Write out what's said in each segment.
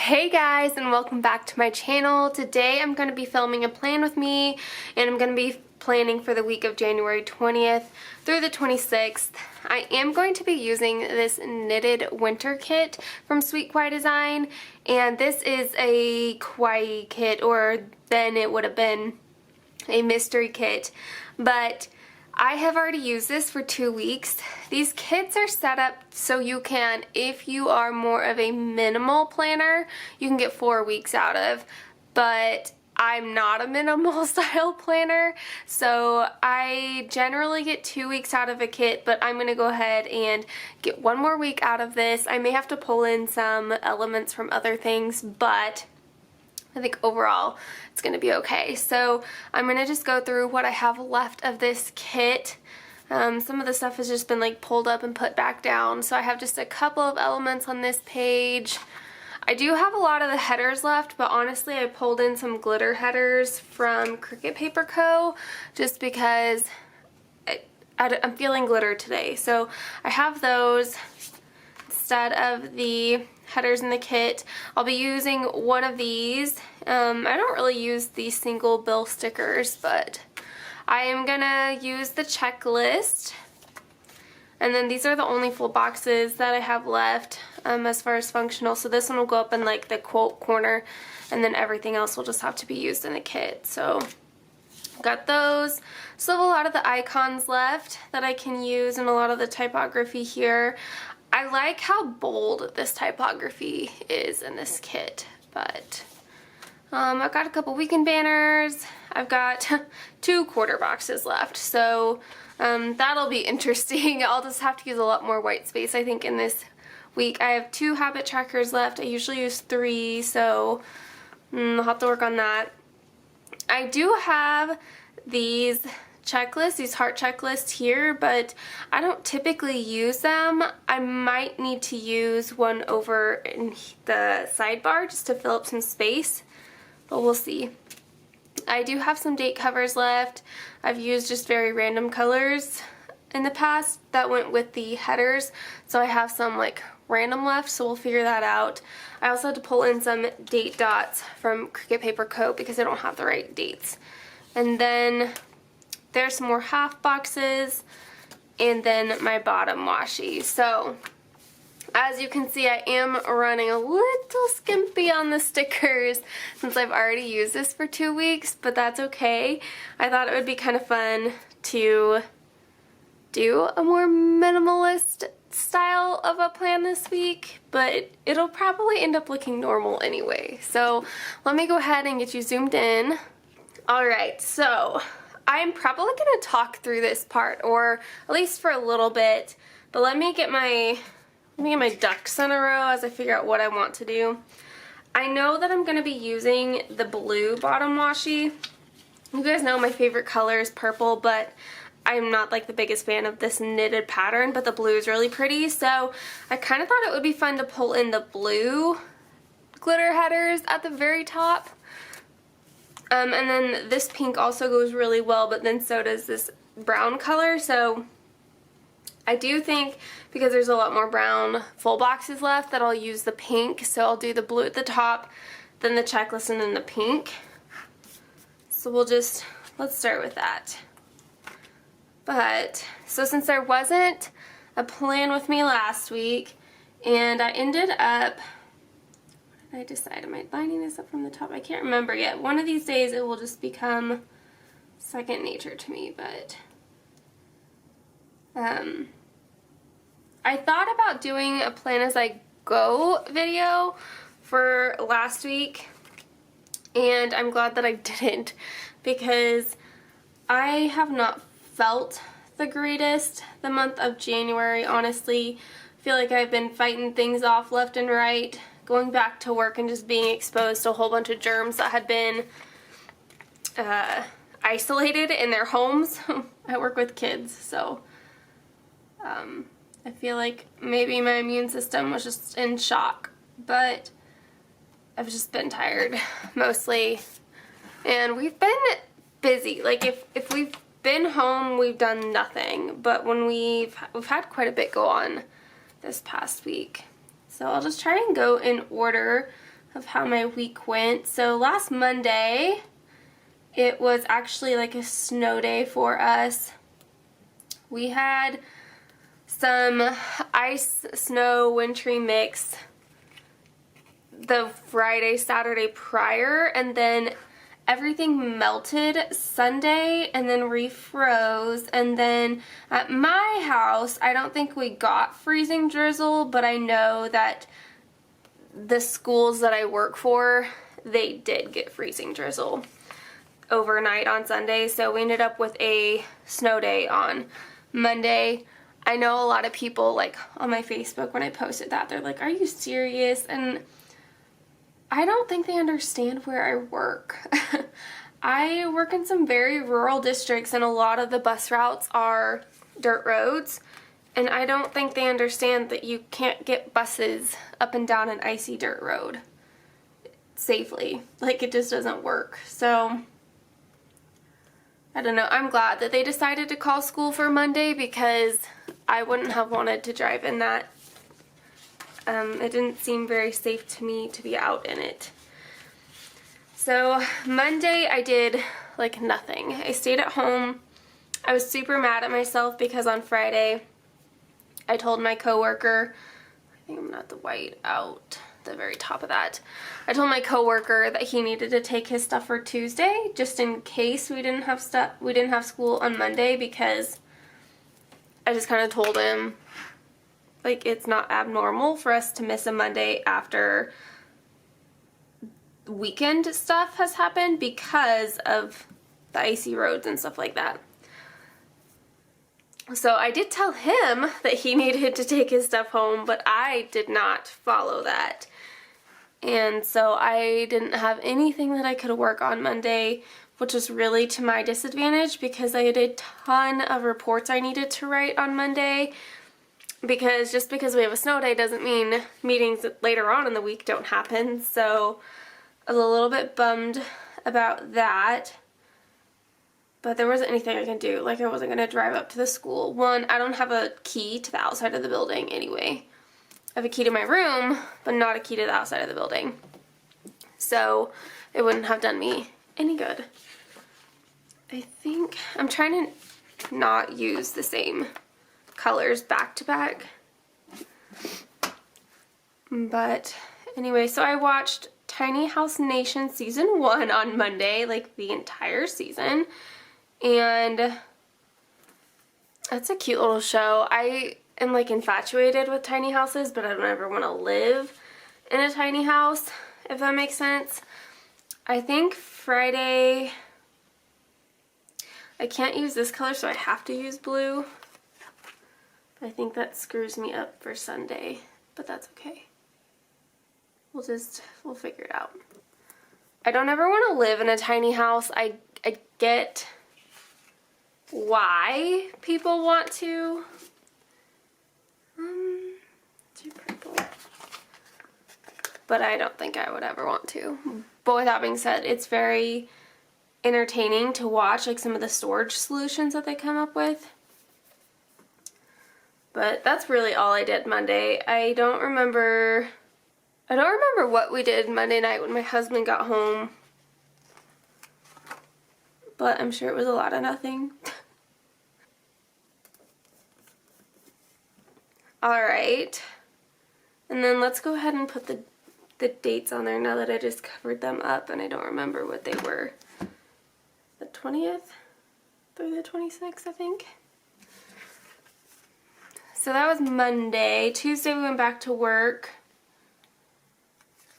Hey guys, and welcome back to my channel. Today I'm going to be filming a plan with me, and I'm going to be planning for the week of January 20th through the 26th. I am going to be using this knitted winter kit from Sweet Kawaii Design, and this is a Kawaii kit, or then it would have been a mystery kit, but I have already used this for 2 weeks. These kits are set up so you can, if you are more of a minimal planner, you can get 4 weeks out of, but I'm not a minimal style planner, so I generally get 2 weeks out of a kit, but I'm going to go ahead and get 1 more week out of this. I may have to pull in some elements from other things, but I think overall it's going to be okay. So I'm going to just go through what I have left of this kit. Some of the stuff has just been like pulled up and put back down. So I have just a couple of elements on this page. I do have a lot of the headers left, but honestly I pulled in some glitter headers from Cricut Paper Co. just because I'm feeling glitter today. So I have those instead of the headers in the kit. I'll be using one of these. I don't really use these single bill stickers, but I am gonna use the checklist. And then these are the only full boxes that I have left as far as functional. So this one will go up in like the quote corner, and then everything else will just have to be used in the kit. So got those. Still have a lot of the icons left that I can use, and a lot of the typography here. I like how bold this typography is in this kit, but I've got a couple weekend banners. I've got 2 quarter boxes left, so that'll be interesting. I'll just have to use a lot more white space, I think, in this week. I have 2 habit trackers left. I usually use 3, so I'll have to work on that. I do have these checklists, these heart checklists here, but I don't typically use them. I might need to use one over in the sidebar just to fill up some space, but we'll see. I do have some date covers left. I've used just very random colors in the past that went with the headers, so I have some like random left, so we'll figure that out. I also had to pull in some date dots from Cricut Paper Co. because I don't have the right dates. And then there's some more half boxes, and then my bottom washi. So as you can see, I am running a little skimpy on the stickers since I've already used this for 2 weeks, but that's okay. I thought it would be kind of fun to do a more minimalist style of a plan this week, but it'll probably end up looking normal anyway. So let me go ahead and get you zoomed in. Alright, so I'm probably going to talk through this part, or at least for a little bit, but let me get my ducks in a row as I figure out what I want to do. I know that I'm going to be using the blue bottom washi. You guys know my favorite color is purple, but I'm not like the biggest fan of this knitted pattern, but the blue is really pretty, so I kind of thought it would be fun to pull in the blue glitter headers at the very top. And then this pink also goes really well, but then so does this brown color, so I do think because there's a lot more brown full boxes left that I'll use the pink, so I'll do the blue at the top, then the checklist, and then the pink. So let's start with that. But, so since there wasn't a plan with me last week, and I ended up, I decide, am I lining this up from the top? I can't remember yet. One of these days it will just become second nature to me, but I thought about doing a plan as I go video for last week, and I'm glad that I didn't, because I have not felt the greatest the month of January, honestly. I feel like I've been fighting things off left and right, going back to work and just being exposed to a whole bunch of germs that had been isolated in their homes. I work with kids, so I feel like maybe my immune system was just in shock, but I've just been tired mostly, and we've been busy. Like if we've been home, we've done nothing, but when we've had quite a bit go on this past week. So I'll just try and go in order of how my week went. So last Monday, it was actually like a snow day for us. We had some ice, snow, wintry mix the Friday, Saturday prior, and then everything melted Sunday and then refroze. And then at my house, I don't think we got freezing drizzle, but I know that the schools that I work for, they did get freezing drizzle overnight on Sunday. So we ended up with a snow day on Monday. I know a lot of people, like on my Facebook when I posted that, they're like, are you serious? And I don't think they understand where I work. I work in some very rural districts, and a lot of the bus routes are dirt roads, and I don't think they understand that you can't get buses up and down an icy dirt road safely. Like, it just doesn't work. So I don't know. I'm glad that they decided to call school for Monday, because I wouldn't have wanted to drive in that. It didn't seem very safe to me to be out in it. So Monday I did like nothing. I stayed at home. I was super mad at myself because on Friday I told my coworker, I think I'm gonna have to white out the very top of that. I told my coworker that he needed to take his stuff for Tuesday, just in case we didn't have school on Monday, because I just kind of told him, like, it's not abnormal for us to miss a Monday after weekend stuff has happened because of the icy roads and stuff like that. So I did tell him that he needed to take his stuff home, but I did not follow that. And so I didn't have anything that I could work on Monday, which was really to my disadvantage, because I had a ton of reports I needed to write on Monday. Because just because we have a snow day doesn't mean meetings later on in the week don't happen. So I was a little bit bummed about that. But there wasn't anything I could do. Like, I wasn't going to drive up to the school. One, I don't have a key to the outside of the building anyway. I have a key to my room, but not a key to the outside of the building. So it wouldn't have done me any good. I think I'm trying to not use the same colors back to back. But anyway, so I watched Tiny House Nation season 1 on Monday, like the entire season. And that's a cute little show. I am like infatuated with tiny houses, but I don't ever want to live in a tiny house, if that makes sense. I think Friday, I can't use this color, so I have to use blue. I think that screws me up for Sunday, but that's okay. We'll figure it out. I don't ever want to live in a tiny house. I get why people want to. Too purple. But I don't think I would ever want to. But with that being said, it's very entertaining to watch, like, some of the storage solutions that they come up with. But that's really all I did Monday. I don't remember what we did Monday night when my husband got home. But I'm sure it was a lot of nothing. Alright. And then let's go ahead and put the dates on there now that I just covered them up and I don't remember what they were. The 20th through the 26th, I think. So that was Monday. Tuesday we went back to work.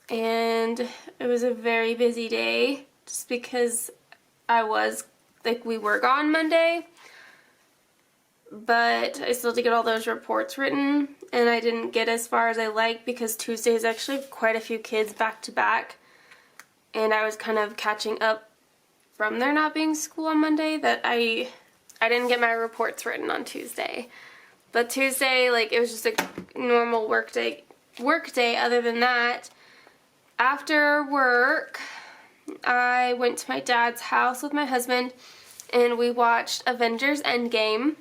And it was a very busy day just because we were gone Monday. But I still had to get all those reports written, and I didn't get as far as I liked because Tuesday is actually quite a few kids back to back. And I was kind of catching up from there not being school on Monday that I didn't get my reports written on Tuesday. But Tuesday, like, it was just a normal work day. Other than that, after work, I went to my dad's house with my husband and we watched Avengers Endgame.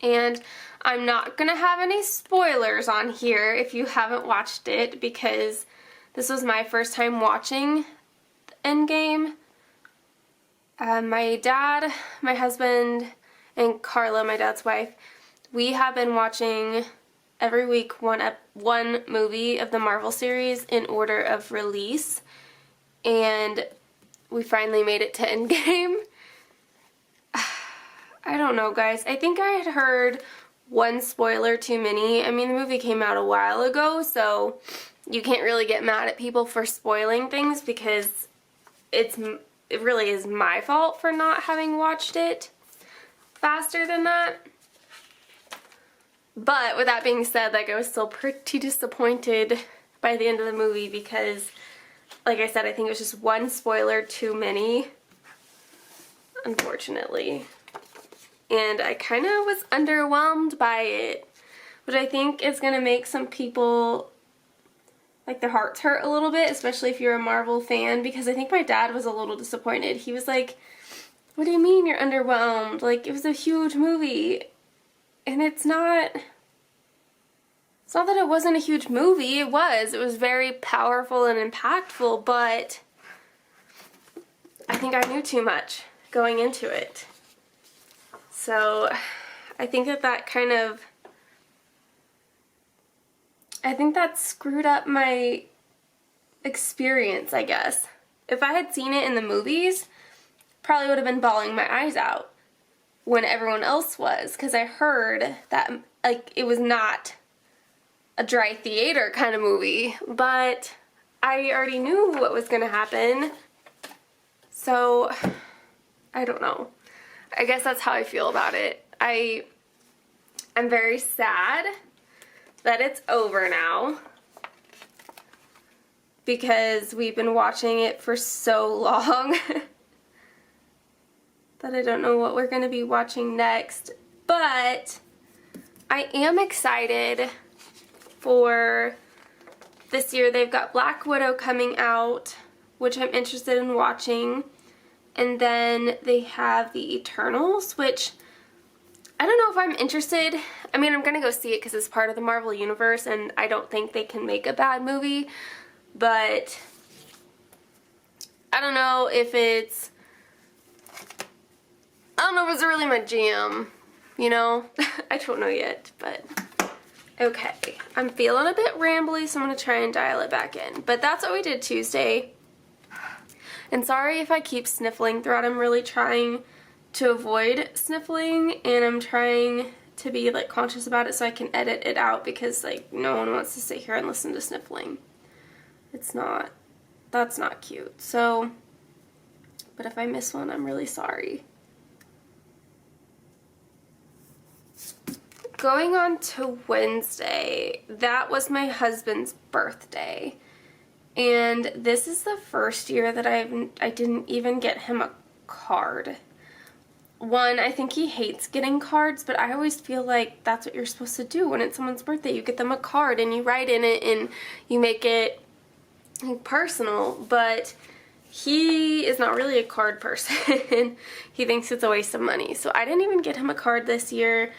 And I'm not going to have any spoilers on here if you haven't watched it because this was my first time watching Endgame. My dad, my husband, and Carla, my dad's wife, we have been watching every week one movie of the Marvel series in order of release, and we finally made it to Endgame. I don't know, guys. I think I had heard one spoiler too many. I mean, the movie came out a while ago, so you can't really get mad at people for spoiling things because it really is my fault for not having watched it faster than that. But with that being said, like, I was still pretty disappointed by the end of the movie because, like I said, I think it was just one spoiler too many, unfortunately. And I kind of was underwhelmed by it, which I think is going to make some people, like, their hearts hurt a little bit, especially if you're a Marvel fan, because I think my dad was a little disappointed. He was like, what do you mean you're underwhelmed? Like, it was a huge movie. And it's not that it wasn't a huge movie. It was very powerful and impactful, but I think I knew too much going into it. So I think that screwed up my experience, I guess. If I had seen it in the movies, probably would have been bawling my eyes out when everyone else was, because I heard that, like, it was not a dry theater kind of movie, but I already knew what was going to happen, so I don't know. I guess that's how I feel about it. I'm very sad that it's over now because we've been watching it for so long that I don't know what we're going to be watching next. But I am excited for this year. They've got Black Widow coming out, which I'm interested in watching. And then they have the Eternals, which I don't know if I'm interested. I mean, I'm going to go see it because it's part of the Marvel Universe, and I don't think they can make a bad movie. But I don't know if it's really my jam, you know? I don't know yet, but okay. I'm feeling a bit rambly, so I'm going to try and dial it back in. But that's what we did Tuesday. And sorry if I keep sniffling throughout. I'm really trying to avoid sniffling, and I'm trying to be, like, conscious about it so I can edit it out because, like, no one wants to sit here and listen to sniffling. That's not cute. So, but if I miss one, I'm really sorry. Going on to Wednesday, that was my husband's birthday. And this is the first year that I didn't even get him a card. One, I think he hates getting cards, but I always feel like that's what you're supposed to do when it's someone's birthday. You get them a card and you write in it and you make it, like, personal. But he is not really a card person. He thinks it's a waste of money. So I didn't even get him a card this year.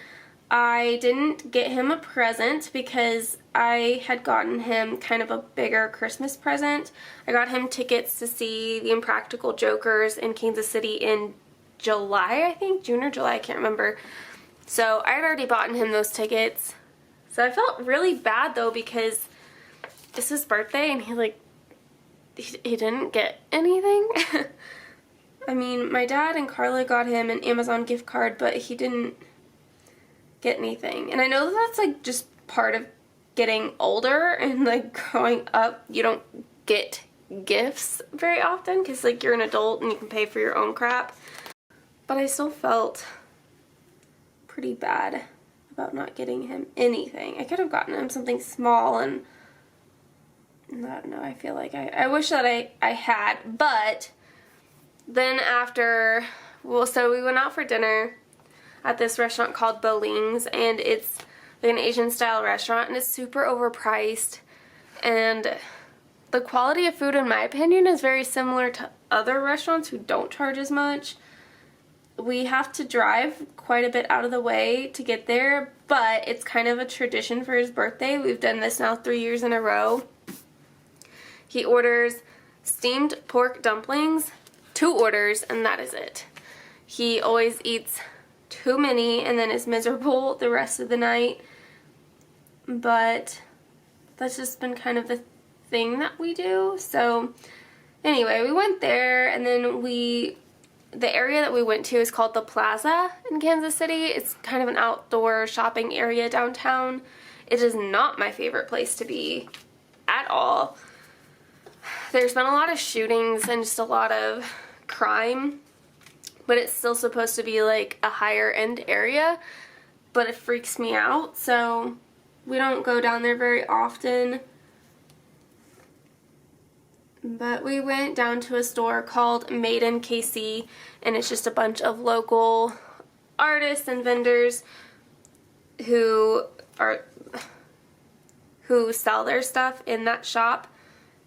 I didn't get him a present because I had gotten him kind of a bigger Christmas present. I got him tickets to see the Impractical Jokers in Kansas City in July, I think. June or July, I can't remember. So I had already bought him those tickets. So I felt really bad, though, because it's his birthday and he didn't get anything. I mean, my dad and Carla got him an Amazon gift card, but he didn't get anything. And I know that's, like, just part of getting older and, like, growing up. You don't get gifts very often because, like, you're an adult and you can pay for your own crap. But I still felt pretty bad about not getting him anything. I could have gotten him something small, and I don't know, I feel like I wish that I had. But then after, so we went out for dinner at this restaurant called Boling's, and it's like an Asian style restaurant, and it's super overpriced, and the quality of food, in my opinion, is very similar to other restaurants who don't charge as much. We have to drive quite a bit out of the way to get there, but it's kind of a tradition for his birthday. We've done this now 3 years in a row. He orders steamed pork dumplings, 2 orders, and that is it. He always eats too many and then is miserable the rest of the night. But that's just been kind of the thing that we do. So anyway, we went there, and then the area that we went to is called the Plaza in Kansas City. It's kind of an outdoor shopping area downtown. It is not my favorite place to be at all. There's been a lot of shootings and just a lot of crime, but it's still supposed to be like a higher end area, but it freaks me out, so we don't go down there very often. But we went down to a store called Made in KC, and it's just a bunch of local artists and vendors who sell their stuff in that shop.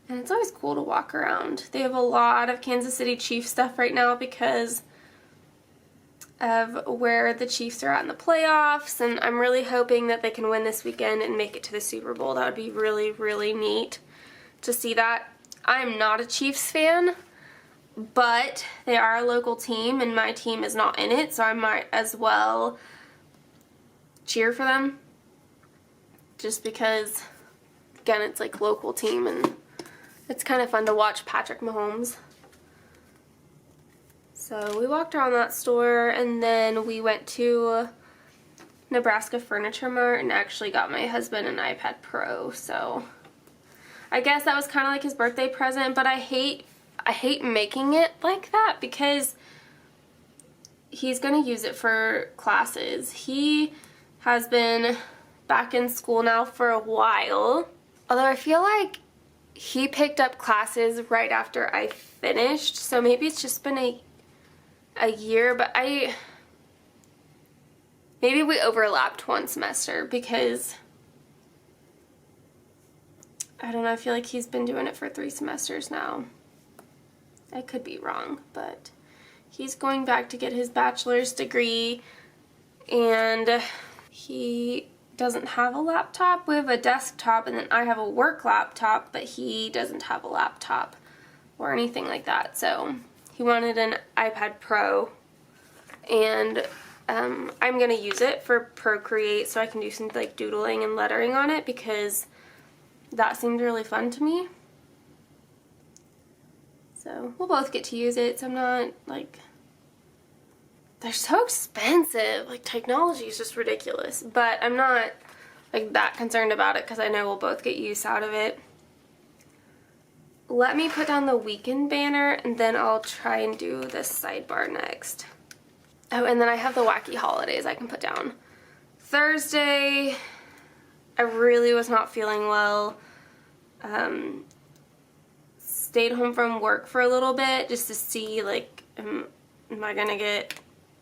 And it's always cool to walk around. They have a lot of Kansas City Chiefs stuff right now because of where the Chiefs are at in the playoffs, and I'm really hoping that they can win this weekend and make it to the Super Bowl. That would be really, really neat to see that. I'm not a Chiefs fan, but they are a local team, and my team is not in it, so I might as well cheer for them. Just because, again, it's like local team, and it's kind of fun to watch Patrick Mahomes. So we walked around that store, and then we went to Nebraska Furniture Mart and actually got my husband an iPad Pro. So I guess that was kind of like his birthday present, but I hate making it like that because he's going to use it for classes. He has been back in school now for a while, although I feel like he picked up classes right after I finished, so maybe it's just been a year, but maybe we overlapped one semester because I don't know, I feel like he's been doing it for 3 semesters now. I could be wrong, but he's going back to get his bachelor's degree, and he doesn't have a laptop. We have a desktop, and then I have a work laptop, but he doesn't have a laptop or anything like that. So he wanted an iPad Pro, and I'm going to use it for Procreate so I can do some like doodling and lettering on it because that seemed really fun to me. So we'll both get to use it, so I'm not like, they're so expensive. Like, technology is just ridiculous, but I'm not like that concerned about it because I know we'll both get use out of it. Let me put down the weekend banner, and then I'll try and do this sidebar next. Oh, and then I have the wacky holidays I can put down. Thursday, I really was not feeling well. Stayed home from work for a little bit just to see, like,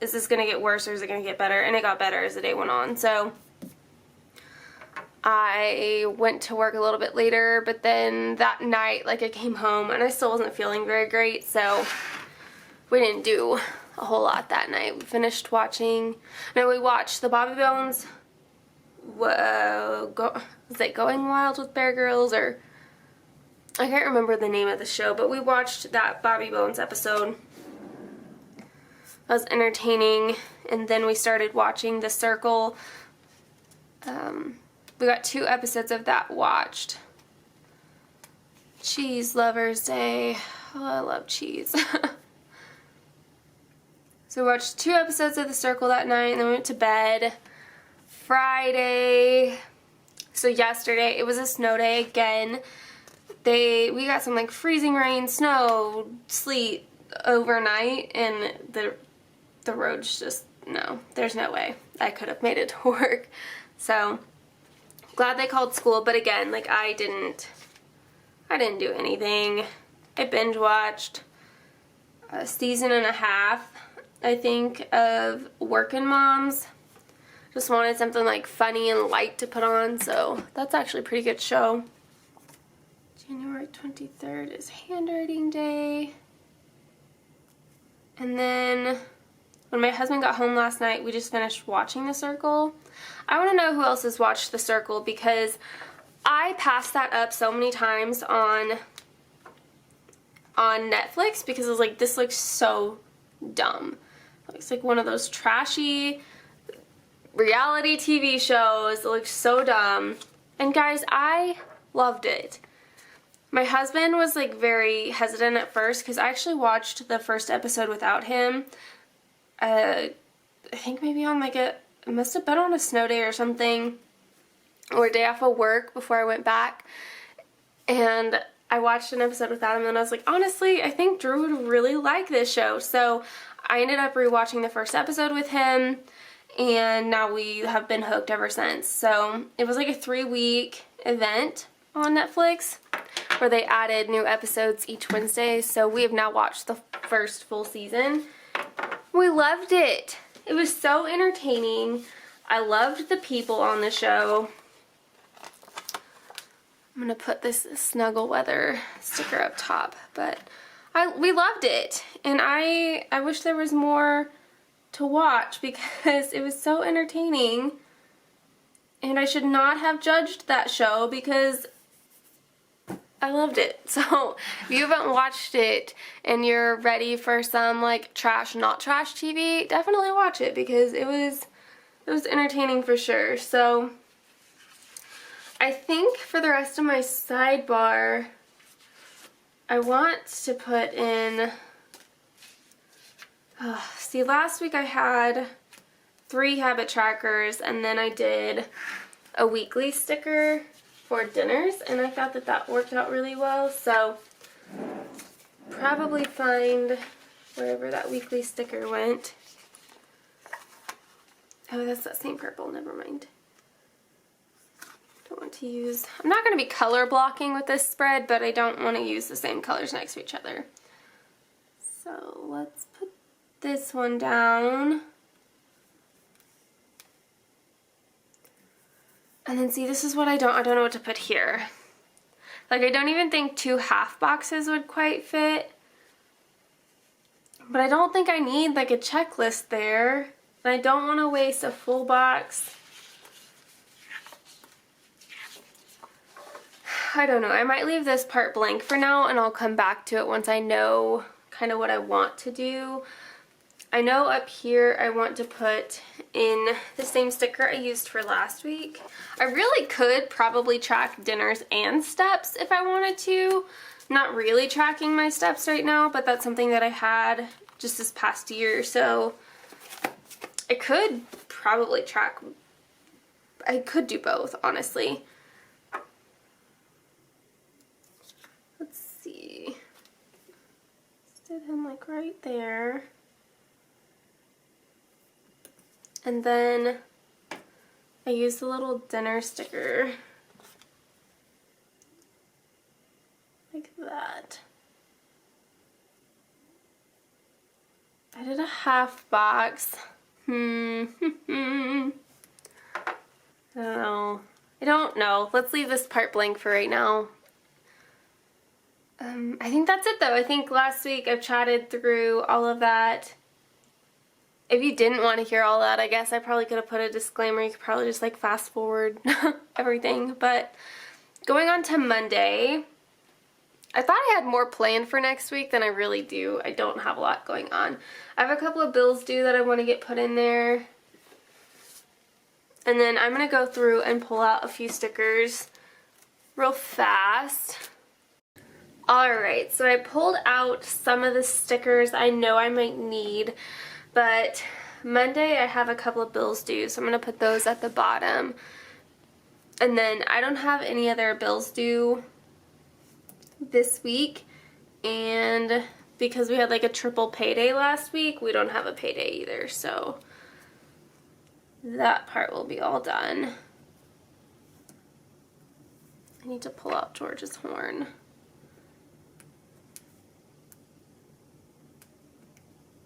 is this gonna get worse or is it gonna get better? And it got better as the day went on. So I went to work a little bit later, but then that night, like, I came home and I still wasn't feeling very great, so we didn't do a whole lot that night. We finished watching, we watched the Bobby Bones, was it Going Wild with Bear Grylls, or I can't remember the name of the show, but we watched that Bobby Bones episode. That was entertaining, and then we started watching The Circle. We got 2 episodes of that watched. Cheese Lovers Day. Oh, I love cheese. So we watched 2 episodes of The Circle that night, and then we went to bed. Friday, so yesterday, it was a snow day again. We got some like freezing rain, snow, sleet overnight, and the roads just, no, there's no way I could have made it to work. So glad they called school, but again, like, I didn't do anything. I binge watched a season and a half, I think, of Workin' Moms. Just wanted something like funny and light to put on, so that's actually a pretty good show. January 23rd is handwriting day. And then when my husband got home last night, we just finished watching The Circle. I want to know who else has watched The Circle because I passed that up so many times on on Netflix because I was like, this looks so dumb. It's like one of those trashy reality TV shows. It looks so dumb. And guys, I loved it. My husband was like very hesitant at first because I actually watched the first episode without him. I think maybe on like it must have been on a snow day or something, or a day off of work before I went back. And I watched an episode without him and I was like, honestly, I think Drew would really like this show. So I ended up rewatching the first episode with him, and now we have been hooked ever since. So it was like a 3-week event on Netflix where they added new episodes each Wednesday. So we have now watched the first full season. We loved it. It was so entertaining. I loved the people on the show. I'm going to put this Snuggle Weather sticker up top, but we loved it. And I wish there was more to watch because it was so entertaining. And I should not have judged that show because I loved it. So if you haven't watched it and you're ready for some like trash, not trash TV, definitely watch it because it was entertaining for sure. So I think for the rest of my sidebar, I want to put in, see, last week I had 3 habit trackers and then I did a weekly sticker for dinners, and I thought that that worked out really well. So probably find wherever that weekly sticker went. Oh, that's that same purple, never mind. Don't want to use, I'm not going to be color blocking with this spread, but I don't want to use the same colors next to each other. So let's put this one down. And then see, this is what I don't know what to put here. Like, I don't even think 2 half boxes would quite fit. But I don't think I need like a checklist there. And I don't want to waste a full box. I don't know. I might leave this part blank for now and I'll come back to it once I know kind of what I want to do. I know up here I want to put in the same sticker I used for last week. I really could probably track dinners and steps if I wanted to. Not really tracking my steps right now, but that's something that I had just this past year. So I could probably track, I could do both, honestly. Let's see. Did him like right there. And then I used the little dinner sticker like that. I did a half box. I don't know. Let's leave this part blank for right now. I think that's it though. I think last week I've chatted through all of that. If you didn't want to hear all that, I guess I probably could have put a disclaimer. You could probably just like fast forward everything. But going on to Monday, I thought I had more planned for next week than I really do. I don't have a lot going on. I have a couple of bills due that I want to get put in there. And then I'm going to go through and pull out a few stickers real fast. Alright, so I pulled out some of the stickers I know I might need. But Monday I have a couple of bills due, so I'm going to put those at the bottom. And then I don't have any other bills due this week. And because we had like a triple payday last week, we don't have a payday either. So that part will be all done. I need to pull out George's horn.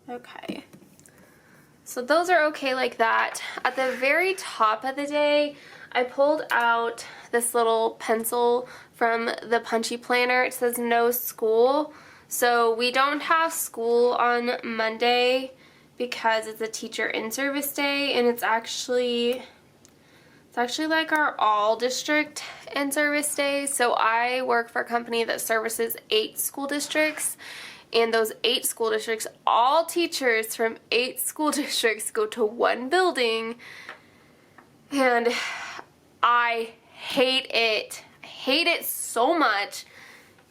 Okay. So those are okay like that. At the very top of the day, I pulled out this little pencil from the Punchy Planner. It says no school. So we don't have school on Monday because it's a teacher in-service day, and it's actually It's actually like our all district in-service day. So I work for a company that services 8 school districts. And those 8 school districts, all teachers from 8 school districts go to one building. And I hate it. I hate it so much.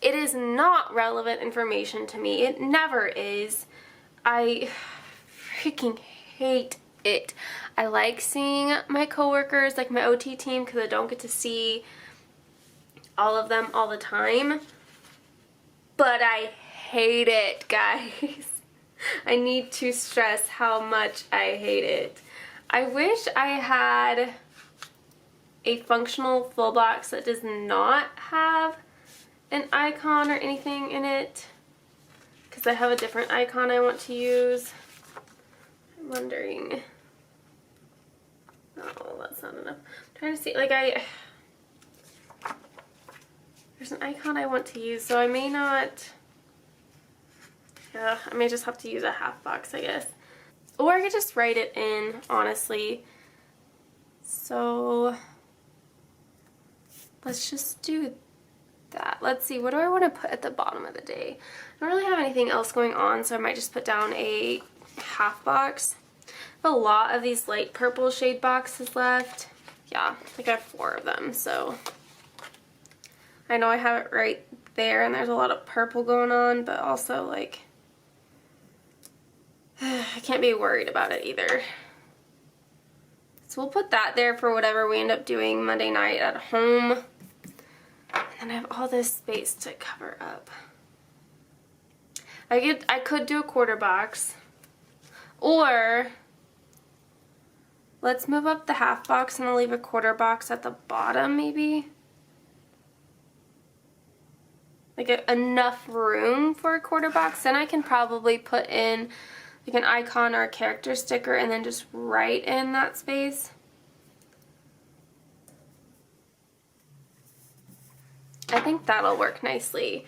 It is not relevant information to me. It never is. I freaking hate it. I like seeing my coworkers, like my OT team, because I don't get to see all of them all the time. But I hate it, guys. I need to stress how much I hate it. I wish I had a functional full box that does not have an icon or anything in it, because I have a different icon I want to use. I'm wondering. Oh, that's not enough. I'm trying to see, like there's an icon I want to use, so I may not, yeah, I may just have to use a half box, I guess. Or I could just write it in, honestly. So let's just do that. Let's see, what do I want to put at the bottom of the day? I don't really have anything else going on, so I might just put down a half box. I have a lot of these light purple shade boxes left. Yeah, I think I have 4 of them, so I know I have it right there, and there's a lot of purple going on, but also, like, I can't be worried about it either. So we'll put that there for whatever we end up doing Monday night at home. And then I have all this space to cover up. I could do a quarter box, or let's move up the half box and I'll leave a quarter box at the bottom, maybe. Like enough room for a quarter box. Then I can probably put in like an icon or a character sticker and then just write in that space. I think that'll work nicely.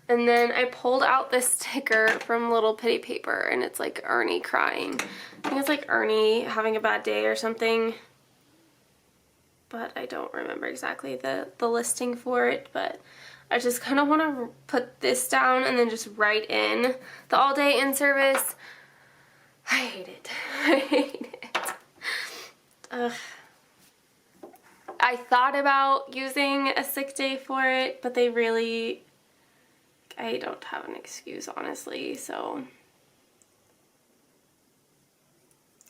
And then I pulled out this sticker from Little Pittie paper, and it's like Ernie crying. I think it's like Ernie having a bad day or something, but I don't remember exactly the listing for it. But I just kind of want to put this down and then just write in the all day in service. I hate it. I hate it. Ugh. I thought about using a sick day for it, but they really, I don't have an excuse, honestly, so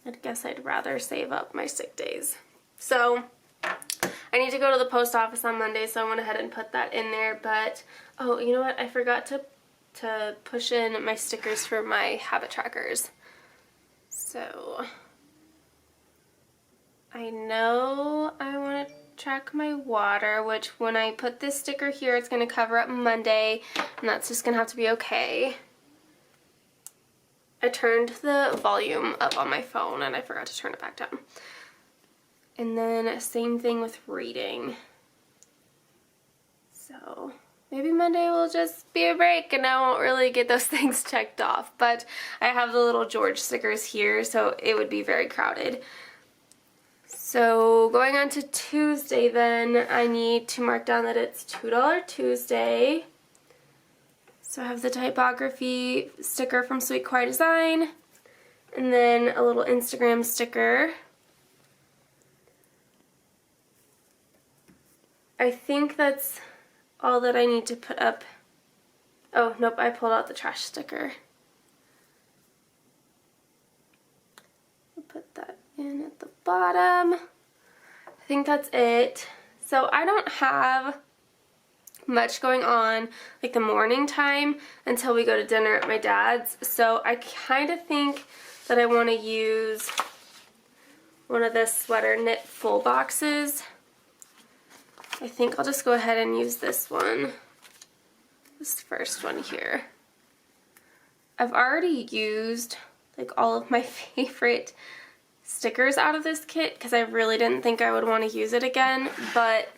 I guess I'd rather save up my sick days. So I need to go to the post office on Monday, so I went ahead and put that in there. But oh, you know what, I forgot to push in my stickers for my habit trackers. So I know I want to track my water, which when I put this sticker here, it's going to cover up Monday, and that's just going to have to be okay. I turned the volume up on my phone and I forgot to turn it back down. And then same thing with reading. So maybe Monday will just be a break and I won't really get those things checked off. But I have the little George stickers here, so it would be very crowded. So going on to Tuesday then, I need to mark down that it's $2 Tuesday. So I have the typography sticker from Sweet Kawaii Design, and then a little Instagram sticker. I think that's all that I need to put up. Oh, nope, I pulled out the trash sticker. I'll put that in at the bottom. I think that's it. So I don't have much going on like the morning time until we go to dinner at my dad's. So I kind of think that I want to use one of the sweater knit full boxes. I think I'll just go ahead and use this one. This first one here. I've already used like all of my favorite stickers out of this kit because I really didn't think I would want to use it again, but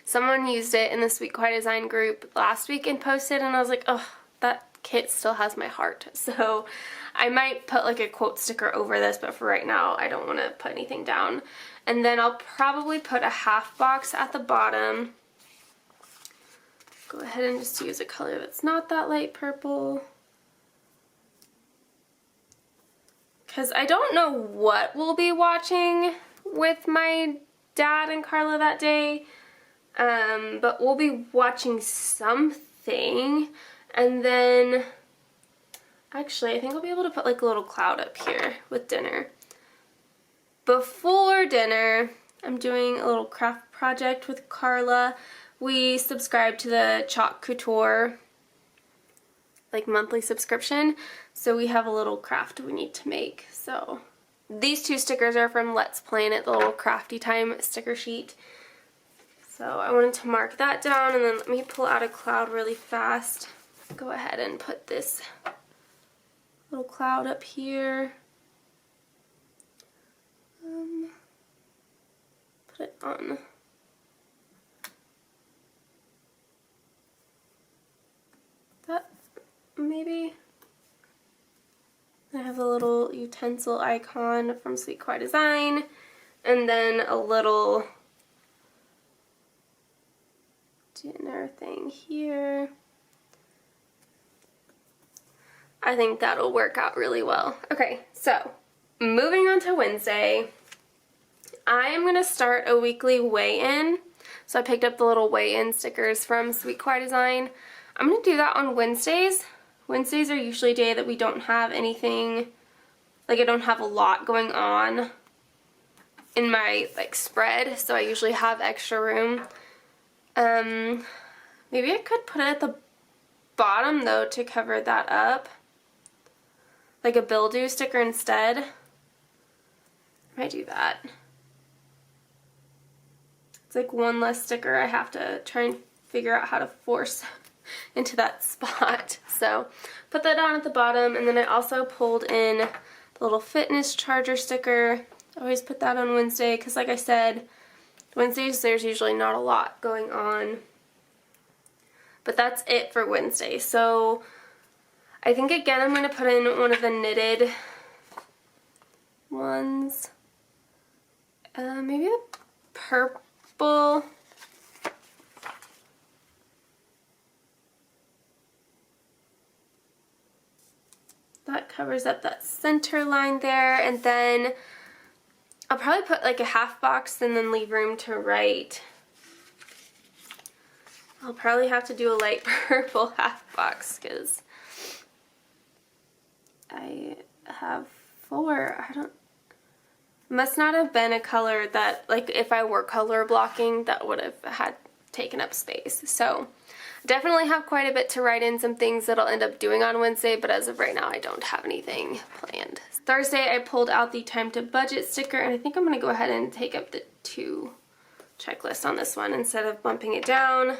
someone used it in the Sweet Kawaii Design group last week and posted, and I was like, oh, that kit still has my heart. So I might put like a quote sticker over this, but for right now I don't want to put anything down. And then I'll probably put a half box at the bottom. Go ahead and just use a color that's not that light purple. Because I don't know what we'll be watching with my dad and Carla that day. But we'll be watching something. And then, actually, I think I'll be able to put like a little cloud up here with dinner. Before dinner, I'm doing a little craft project with Carla. We subscribe to the Chalk Couture, like monthly subscription, so we have a little craft we need to make. So these two stickers are from Let's Plan It, the little crafty time sticker sheet. So I wanted to mark that down, and then let me pull out a cloud really fast. Go ahead and put this little cloud up here. Put it on that, maybe. I have a little utensil icon from Sweet Kawaii Design, and then a little dinner thing here. I think that'll work out really well. Okay, so moving on to Wednesday, I am going to start a weekly weigh-in. So I picked up the little weigh-in stickers from Sweet Kawaii Design. I'm going to do that on Wednesdays. Wednesdays are usually a day that we don't have anything, like I don't have a lot going on in my like spread, so I usually have extra room. Maybe I could put it at the bottom though to cover that up, like a Bill Do sticker instead. I might do that. It's like one less sticker I have to try and figure out how to force into that spot. So put that down at the bottom, and then I also pulled in the little fitness charger sticker. I always put that on Wednesday because, like I said, Wednesdays there's usually not a lot going on. But that's it for Wednesday. So I think again I'm going to put in one of the knitted ones. Maybe the purple. That covers up that center line there, and then I'll probably put like a half box and then leave room to write. I'll probably have to do a light purple half box because I have 4. Must not have been a color that, like, if I were color blocking, that would have had taken up space. So definitely have quite a bit to write in, some things that I'll end up doing on Wednesday, but as of right now I don't have anything planned. Thursday I pulled out the Time to Budget sticker, and I think I'm going to go ahead and take up the 2 checklist on this one instead of bumping it down.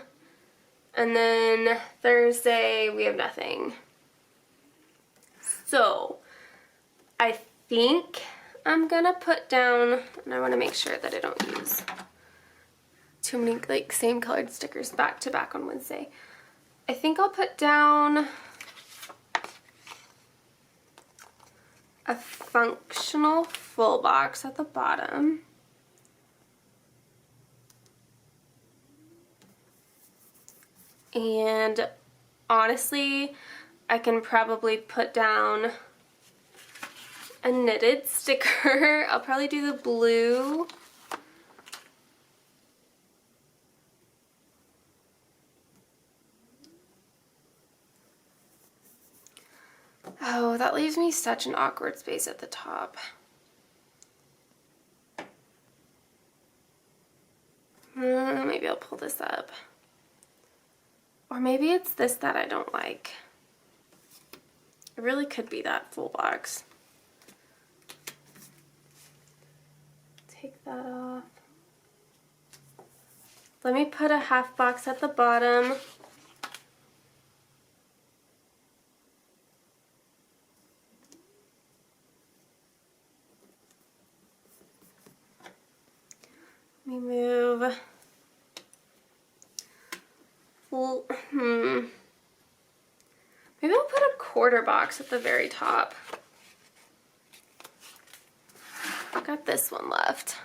And then Thursday we have nothing. So I think I'm gonna put down, and I want to make sure that I don't use too many like same colored stickers back to back on Wednesday. I think I'll put down a functional full box at the bottom. And honestly, I can probably put down a knitted sticker. I'll probably do the blue. Oh, that leaves me such an awkward space at the top. Maybe I'll pull this up. Or maybe it's this that I don't like. It really could be that full box. Take that off. Let me put a half box at the bottom. Let me move. Well, maybe I'll put a quarter box at the very top. I got this one left.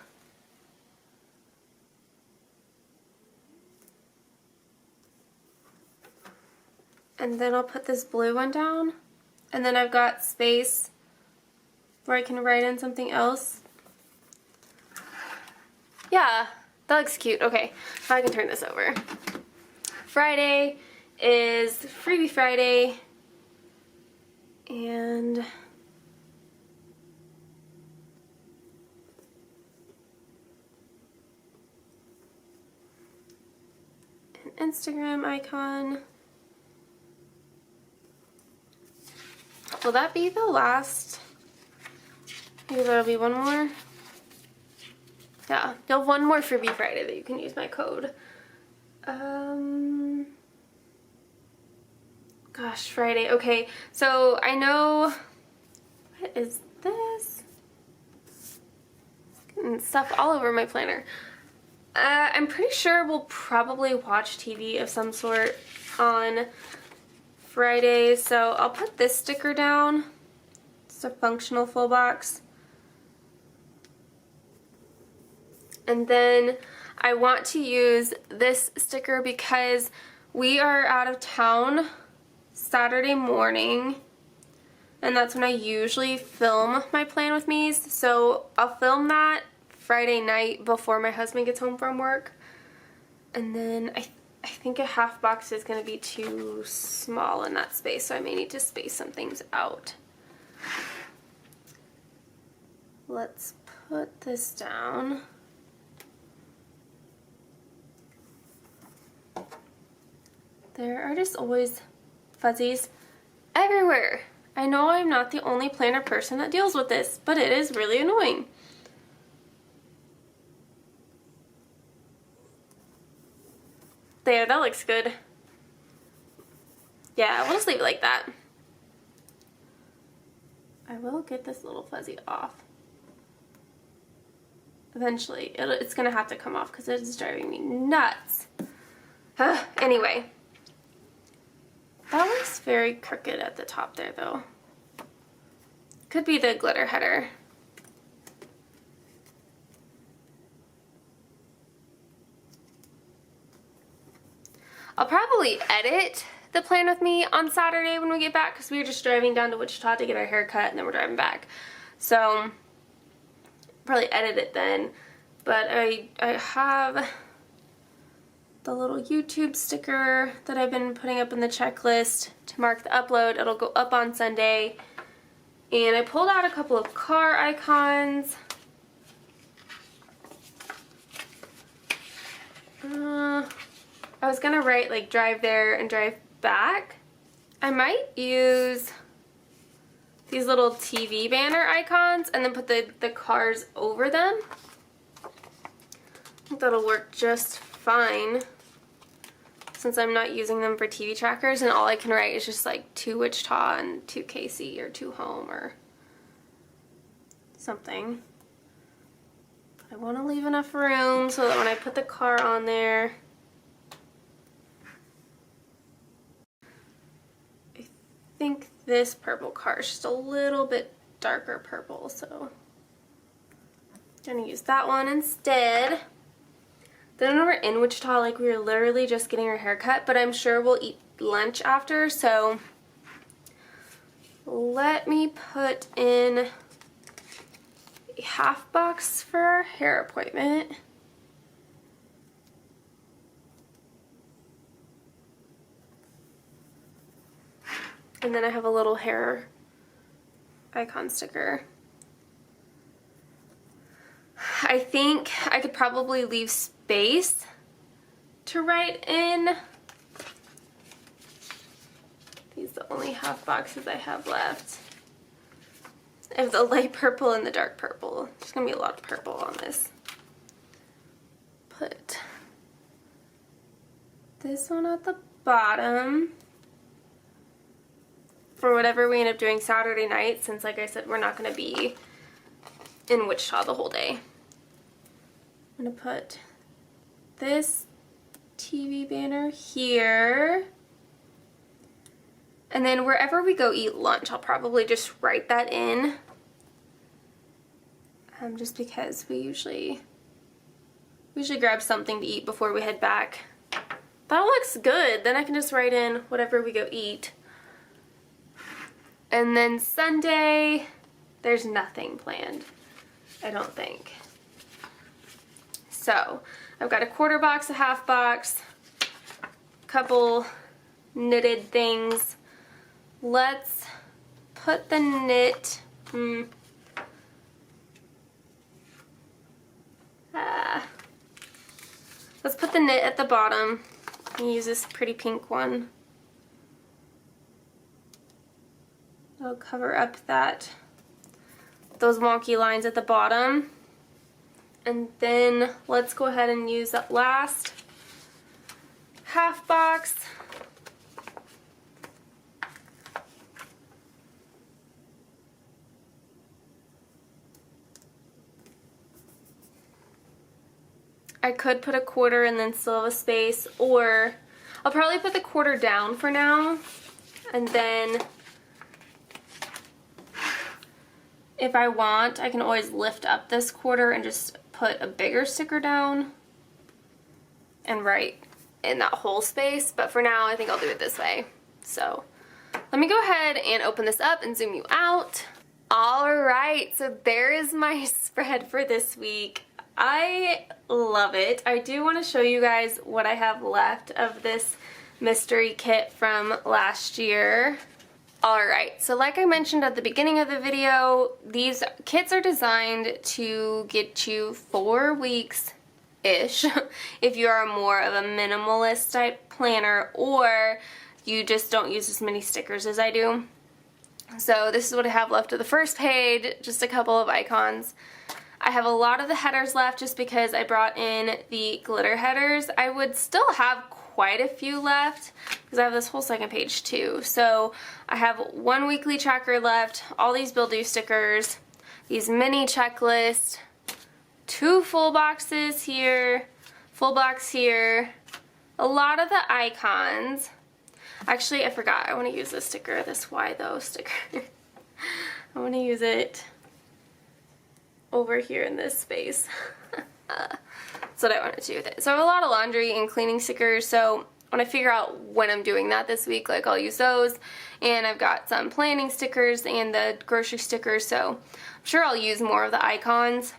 And then I'll put this blue one down. And then I've got space where I can write in something else. Yeah, that looks cute. Okay, now I can turn this over. Friday is Freebie Friday. And an Instagram icon. Will that be the last? Maybe there'll be one more. Yeah, you'll have one more Freebie Friday that you can use my code. Gosh, Friday. Okay, so I know, what is this? Getting stuff all over my planner. I'm pretty sure we'll probably watch TV of some sort on Friday, so I'll put this sticker down. It's a functional full box. And then I want to use this sticker because we are out of town Saturday morning, and that's when I usually film my plan with me's. So I'll film that Friday night before my husband gets home from work. And then I think a half box is going to be too small in that space, so I may need to space some things out. Let's put this down. There are just always fuzzies everywhere. I know I'm not the only planner person that deals with this, but it is really annoying. There, that looks good. Yeah, we'll just leave it like that. I will get this little fuzzy off. Eventually, it's gonna have to come off because it is driving me nuts. Anyway. That looks very crooked at the top there, though. Could be the glitter header. I'll probably edit the plan with me on Saturday when we get back because we were just driving down to Wichita to get our hair cut and then we're driving back. So, probably edit it then. But I have the little YouTube sticker that I've been putting up in the checklist to mark the upload. It'll go up on Sunday. And I pulled out a couple of car icons. I was gonna write like drive there and drive back. I might use these little TV banner icons and then put the cars over them. I think that'll work just fine since I'm not using them for TV trackers and all I can write is just like to Wichita and to Casey or to home or something. But I want to leave enough room so that when I put the car on there, I think this purple car is just a little bit darker purple, so I'm gonna use that one instead. Then when we're in Wichita, like we were literally just getting our hair cut, but I'm sure we'll eat lunch after, so let me put in a half box for our hair appointment. And then I have a little hair icon sticker. I think I could probably leave space to write in. These are the only half boxes I have left. I have the light purple and the dark purple. There's gonna be a lot of purple on this. Put this one at the bottom for whatever we end up doing Saturday night, since like I said, we're not gonna be in Wichita the whole day. I'm gonna put this TV banner here. And then wherever we go eat lunch, I'll probably just write that in. Just because we usually grab something to eat before we head back. That looks good. Then I can just write in whatever we go eat. And then Sunday, there's nothing planned, I don't think. So I've got a quarter box, a half box, couple knitted things. Let's put the knit, let's put the knit at the bottom and use this pretty pink one. I'll cover up those wonky lines at the bottom. And then let's go ahead and use that last half box. I could put a quarter and then still have a space, or I'll probably put the quarter down for now, and then if I want, I can always lift up this quarter and just put a bigger sticker down and write in that whole space, but for now I think I'll do it this way. So let me go ahead and open this up and zoom you out. Alright, so there is my spread for this week. I love it. I do want to show you guys what I have left of this mystery kit from last year. Alright, so like I mentioned at the beginning of the video, these kits are designed to get you 4 weeks-ish if you are more of a minimalist type planner, or you just don't use as many stickers as I do. So this is what I have left of the first page, just a couple of icons. I have a lot of the headers left just because I brought in the glitter headers. I would still have quite a few left because I have this whole second page too. So I have 1 weekly tracker left, all these Bill Do stickers, these mini checklists, 2 full boxes here, full box here, a lot of the icons. Actually, I forgot, I want to use this sticker, this Why Though sticker. I want to use it over here in this space. That's what I wanted to do with it. So I have a lot of laundry and cleaning stickers, so when I figure out when I'm doing that this week, like, I'll use those. And I've got some planning stickers and the grocery stickers, so I'm sure I'll use more of the icons.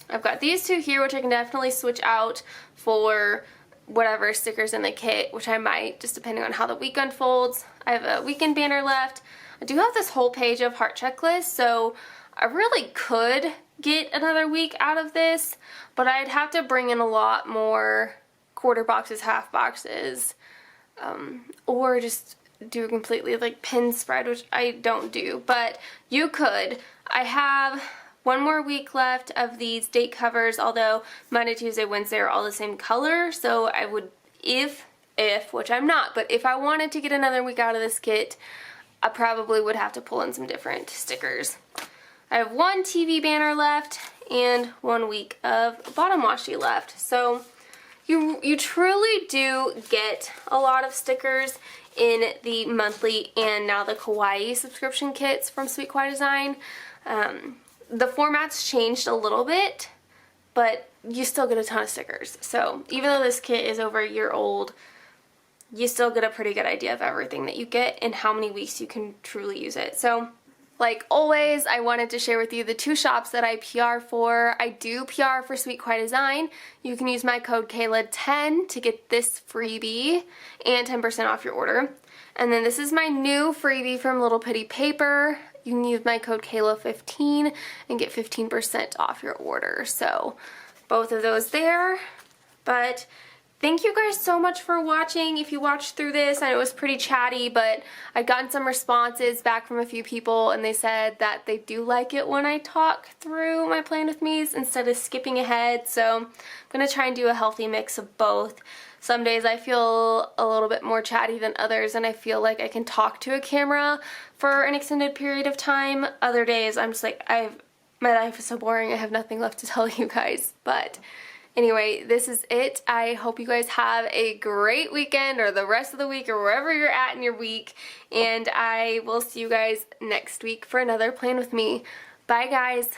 I've got these 2 here, which I can definitely switch out for whatever stickers in the kit, which I might, just depending on how the week unfolds. I have a weekend banner left. I do have this whole page of heart checklists, so I really could get another week out of this, but I'd have to bring in a lot more quarter boxes, half boxes, or just do a completely like pin spread, which I don't do, but you could. I have 1 more week left of these date covers, although Monday, Tuesday, Wednesday are all the same color, so I would, if, which I'm not, but if I wanted to get another week out of this kit, I probably would have to pull in some different stickers. I have 1 TV banner left and 1 week of bottom washi left. So you truly do get a lot of stickers in the monthly and now the Kawaii subscription kits from Sweet Kawaii Design. The format's changed a little bit, but you still get a ton of stickers. So even though this kit is over a year old, you still get a pretty good idea of everything that you get and how many weeks you can truly use it. So like always, I wanted to share with you the 2 shops that I PR for. I do PR for Sweet Kawaii Design. You can use my code Kayla10 to get this freebie and 10% off your order. And then this is my new freebie from Little Pittie Paper. You can use my code Kayla15 and get 15% off your order. So both of those there. But thank you guys so much for watching. If you watched through this, I know it was pretty chatty, but I've gotten some responses back from a few people, and they said that they do like it when I talk through my plan with me's instead of skipping ahead. So I'm going to try and do a healthy mix of both. Some days I feel a little bit more chatty than others, and I feel like I can talk to a camera for an extended period of time. Other days I'm just like, my life is so boring, I have nothing left to tell you guys. But anyway, this is it. I hope you guys have a great weekend or the rest of the week or wherever you're at in your week. And I will see you guys next week for another plan with me. Bye guys.